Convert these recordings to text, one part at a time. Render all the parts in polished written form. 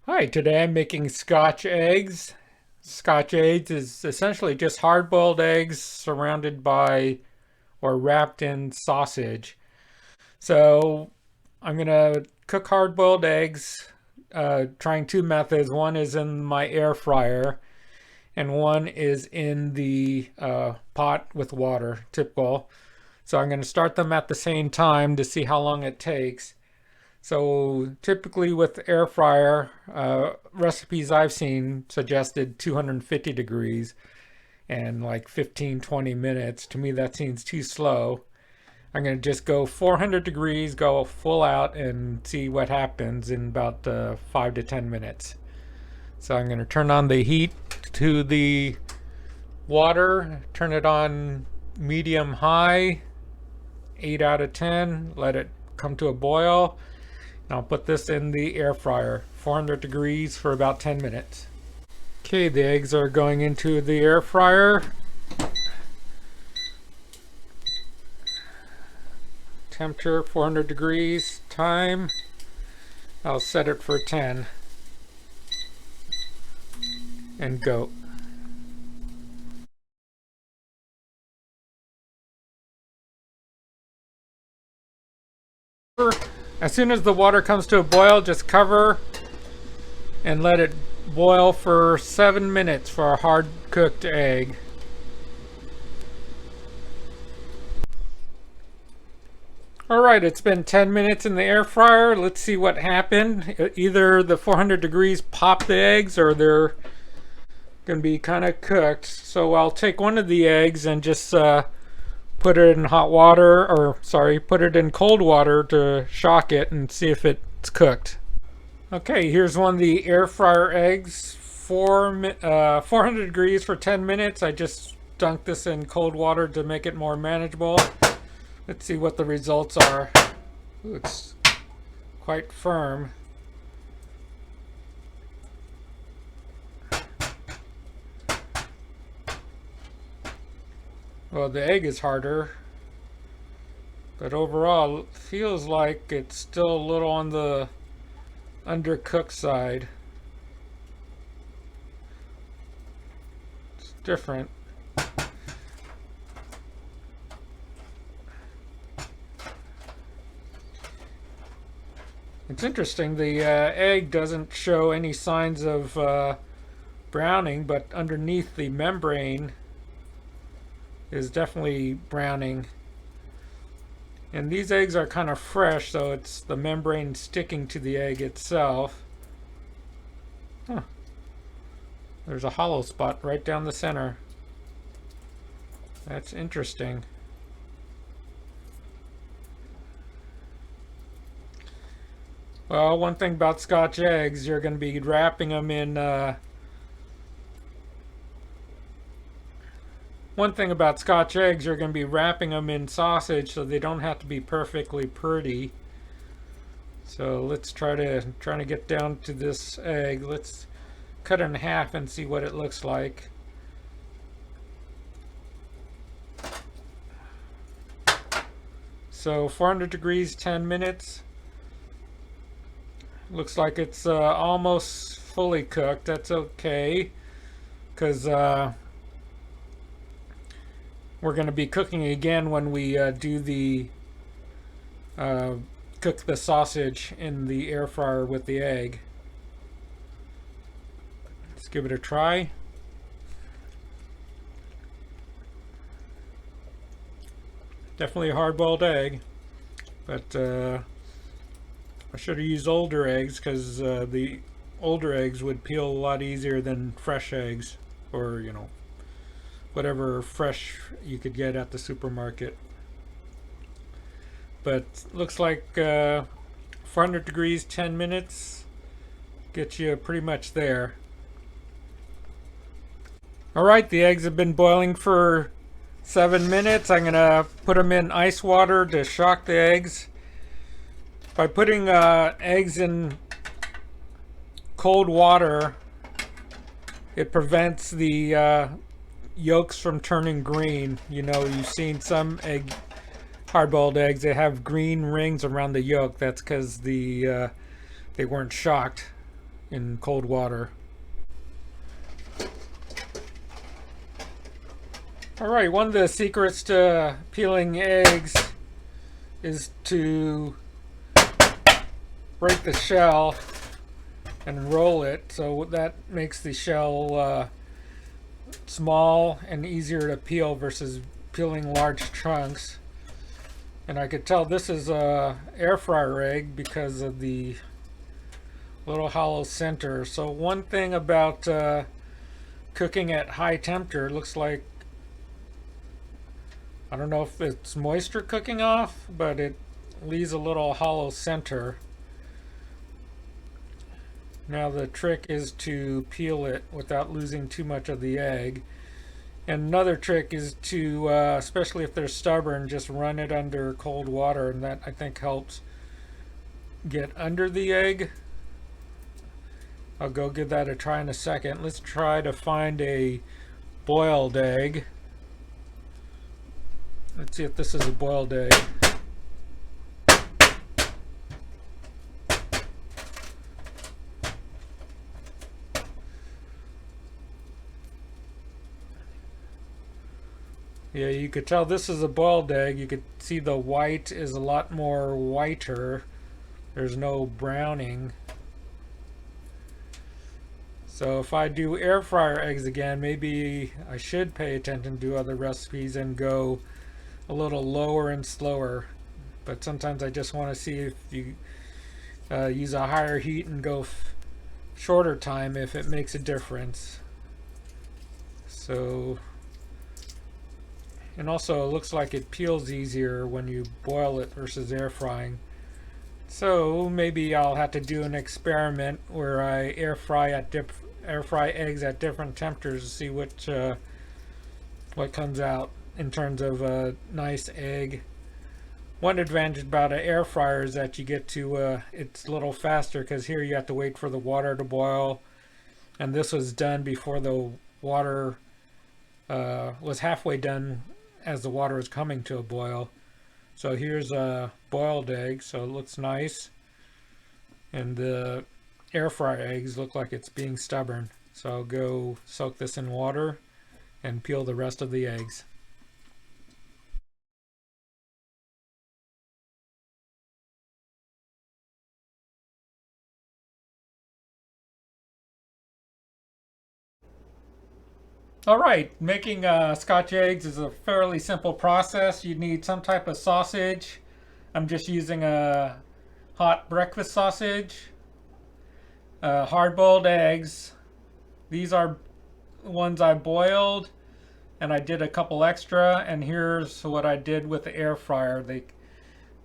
Hi, today I'm making Scotch eggs. Scotch eggs is essentially just hard-boiled eggs surrounded by or wrapped in sausage. So I'm gonna cook hard-boiled eggs, trying two methods. One is in my air fryer, and one is in the pot with water, typical. So I'm gonna start them at the same time to see how long it takes. So typically with air fryer, recipes I've seen suggested 250 degrees and like 15-20 minutes. To me, that seems too slow. I'm going to just go 400 degrees, go full out, and see what happens in about 5 to 10 minutes. So I'm going to turn on the heat to the water, turn it on medium high, 8 out of 10, let it come to a boil. I'll put this in the air fryer, 400 degrees for about 10 minutes. Okay, the eggs are going into the air fryer. Temperature 400 degrees, time. I'll set it for 10 and go. As soon as the water comes to a boil, just cover and let it boil for 7 minutes for a hard cooked egg. Alright, it's been 10 minutes in the air fryer. Let's see what happened. Either the 400 degrees popped the eggs or they're going to be kind of cooked. So I'll take one of the eggs and just put it in hot water, or sorry, put it in cold water to shock it and see if it's cooked. Okay, here's one of the air fryer eggs, 400 degrees for 10 minutes. I just dunked this in cold water to make it more manageable. Let's see what the results are. Ooh, it's quite firm. Well, the egg is harder, but overall it feels like it's still a little on the undercooked side. It's different. It's interesting, the egg doesn't show any signs of browning, but underneath the membrane is definitely browning. And these eggs are kind of fresh, so it's the membrane sticking to the egg itself. Huh. There's a hollow spot right down the center. That's interesting. Well, one thing about Scotch eggs, you're going to be wrapping them in one thing about Scotch eggs, you're going to be wrapping them in sausage, so they don't have to be perfectly pretty. So let's try to get down to this egg. Let's cut it in half and see what it looks like. So 400 degrees, 10 minutes. Looks like it's almost fully cooked. That's okay, because we're going to be cooking again when we do the cook the sausage in the air fryer with the egg. Let's give it a try. Definitely a hard-boiled egg, but I should have used older eggs, because the older eggs would peel a lot easier than fresh eggs, or whatever fresh you could get at the supermarket. But looks like 400 degrees, 10 minutes gets you pretty much there. Alright, the eggs have been boiling for 7 minutes. I'm gonna put them in ice water to shock the eggs. By putting eggs in cold water, it prevents the yolks from turning green. You've seen some hard-boiled eggs, they have green rings around the yolk. That's because they weren't shocked in cold water. All right, one of the secrets to peeling eggs is to break the shell and roll it, so that makes the shell small and easier to peel versus peeling large chunks. And I could tell this is a air fryer egg because of the little hollow center. So one thing about cooking at high temperature, looks like, I don't know if it's moisture cooking off, but it leaves a little hollow center. Now the trick is to peel it without losing too much of the egg. And another trick is to, especially if they're stubborn, just run it under cold water, and that I think helps get under the egg. I'll go give that a try in a second. Let's try to find a boiled egg. Let's see if this is a boiled egg. Yeah, you could tell this is a boiled egg. You could see the white is a lot more whiter. There's no browning. So if I do air fryer eggs again, maybe I should pay attention to other recipes and go a little lower and slower. But sometimes I just want to see if you use a higher heat and go shorter time, if it makes a difference. So, and also it looks like it peels easier when you boil it versus air frying. So maybe I'll have to do an experiment where I air fry eggs at different temperatures to see what comes out in terms of a nice egg. One advantage about an air fryer is that you get to it's a little faster, because here you have to wait for the water to boil, and this was done before the water was halfway done as the water was coming to a boil. So here's a boiled egg, so it looks nice, and the air fryer eggs look like it's being stubborn. So I'll go soak this in water and peel the rest of the eggs. All right, making Scotch eggs is a fairly simple process. You need some type of sausage. I'm just using a hot breakfast sausage. Hard-boiled eggs. These are ones I boiled, and I did a couple extra. And here's what I did with the air fryer.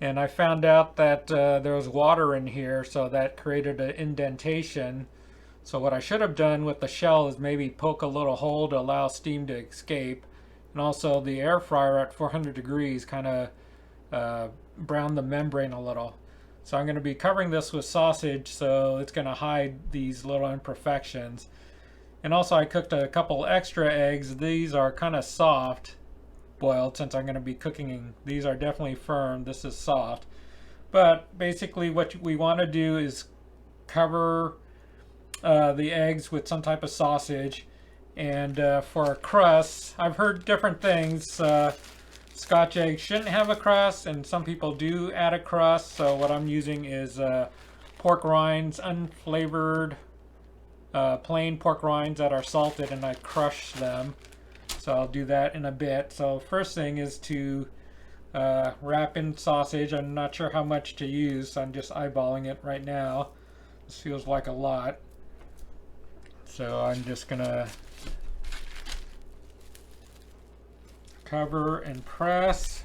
And I found out that there was water in here, so that created an indentation. So what I should have done with the shell is maybe poke a little hole to allow steam to escape. And also the air fryer at 400 degrees kind of browned the membrane a little. So I'm going to be covering this with sausage, so it's going to hide these little imperfections. And also I cooked a couple extra eggs. These are kind of soft boiled, since I'm going to be cooking. These are definitely firm. This is soft. But basically what we want to do is cover the eggs with some type of sausage. And for a crust, I've heard different things. Scotch eggs shouldn't have a crust, and some people do add a crust. So what I'm using is pork rinds, unflavored plain pork rinds that are salted, and I crush them. So I'll do that in a bit. So first thing is to wrap in sausage. I'm not sure how much to use, so I'm just eyeballing it right now. This feels like a lot. So I'm just gonna cover and press,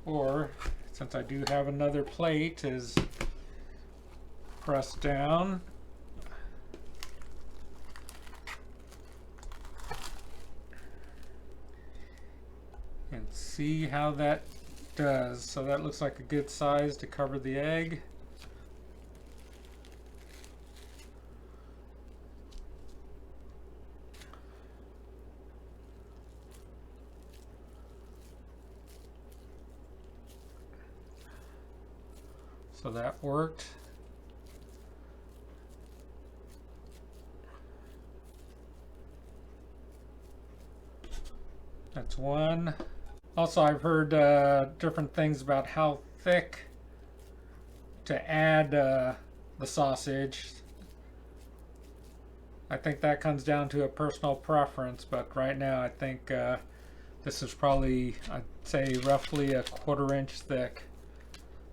or since I do have another plate, is press down. And see how that does. So that looks like a good size to cover the egg. So that worked. That's one. Also, I've heard different things about how thick to add the sausage. I think that comes down to a personal preference, but right now I think this is probably, I'd say, roughly a 1/4 inch thick.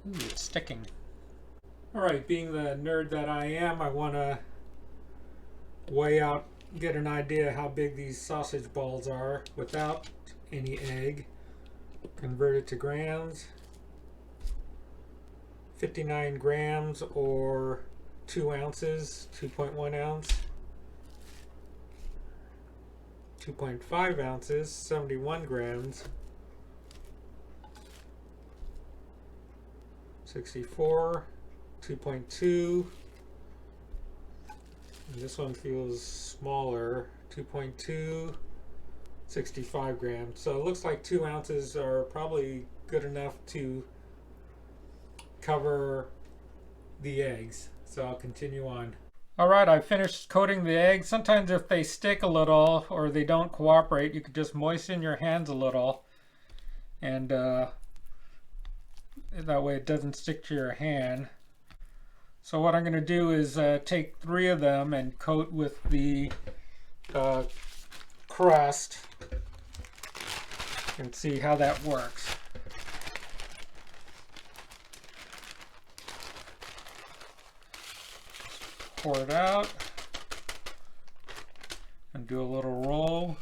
Ooh, it's sticking. Alright, being the nerd that I am, I want to weigh out, get an idea how big these sausage balls are without any egg. Convert it to grams. 59 grams or 2 ounces, 2.1 ounce. 2.5 ounces, 71 grams. 64, 2.2. And this one feels smaller, 2.2, 65 grams. So it looks like 2 ounces are probably good enough to cover the eggs. So I'll continue on. Alright, I finished coating the eggs. Sometimes if they stick a little or they don't cooperate, you could just moisten your hands a little. And that way it doesn't stick to your hand. So what I'm going to do is take 3 of them and coat with the crust and see how that works. Pour it out and do a little roll.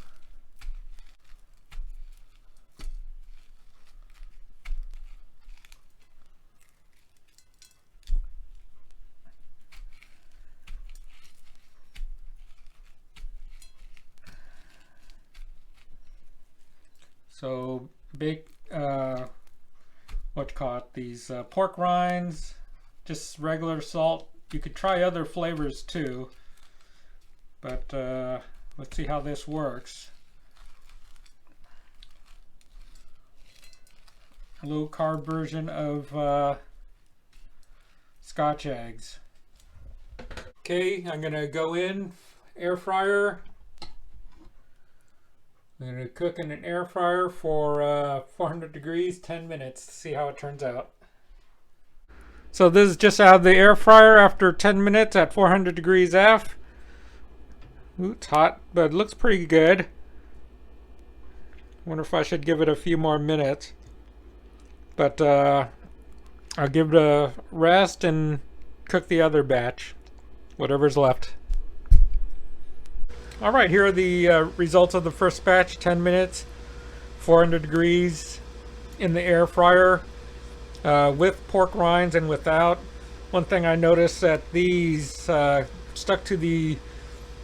So bake, these pork rinds, just regular salt. You could try other flavors too, but let's see how this works. A low carb version of Scotch eggs. Okay, I'm gonna go in air fryer. I'm going to cook in an air fryer for 400 degrees, 10 minutes to see how it turns out. So this is just out of the air fryer after 10 minutes at 400 degrees F. Ooh, it's hot, but it looks pretty good. Wonder if I should give it a few more minutes. But I'll give it a rest and cook the other batch, whatever's left. Alright, here are the results of the first batch. 10 minutes, 400 degrees in the air fryer with pork rinds and without. One thing I noticed that these stuck to the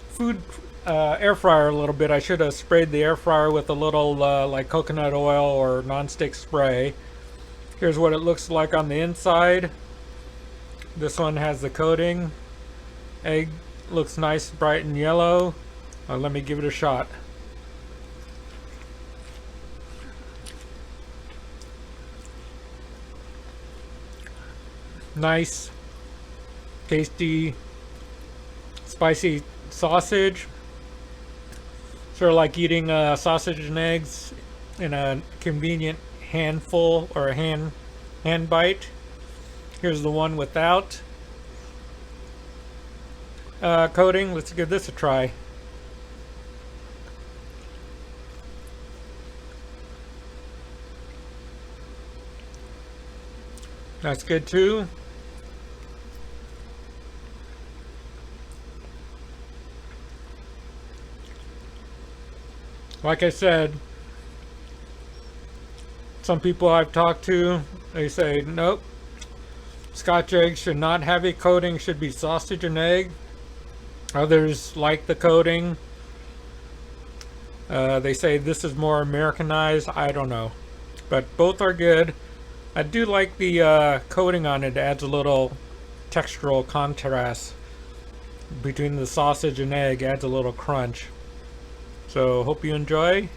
food air fryer a little bit. I should have sprayed the air fryer with a little like coconut oil or non-stick spray. Here's what it looks like on the inside. This one has the coating. Egg looks nice, bright and yellow. Let me give it a shot. Nice, tasty, spicy sausage. Sort of like eating sausage and eggs in a convenient handful or a hand bite. Here's the one without coating. Let's give this a try. That's good too. Like I said, some people I've talked to, they say, nope, Scotch eggs should not have a coating, should be sausage and egg. Others like the coating. They say this is more Americanized. I don't know. But both are good. I do like the coating on it. It adds a little textural contrast between the sausage and egg. Adds a little crunch. So hope you enjoy.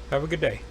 Have a good day.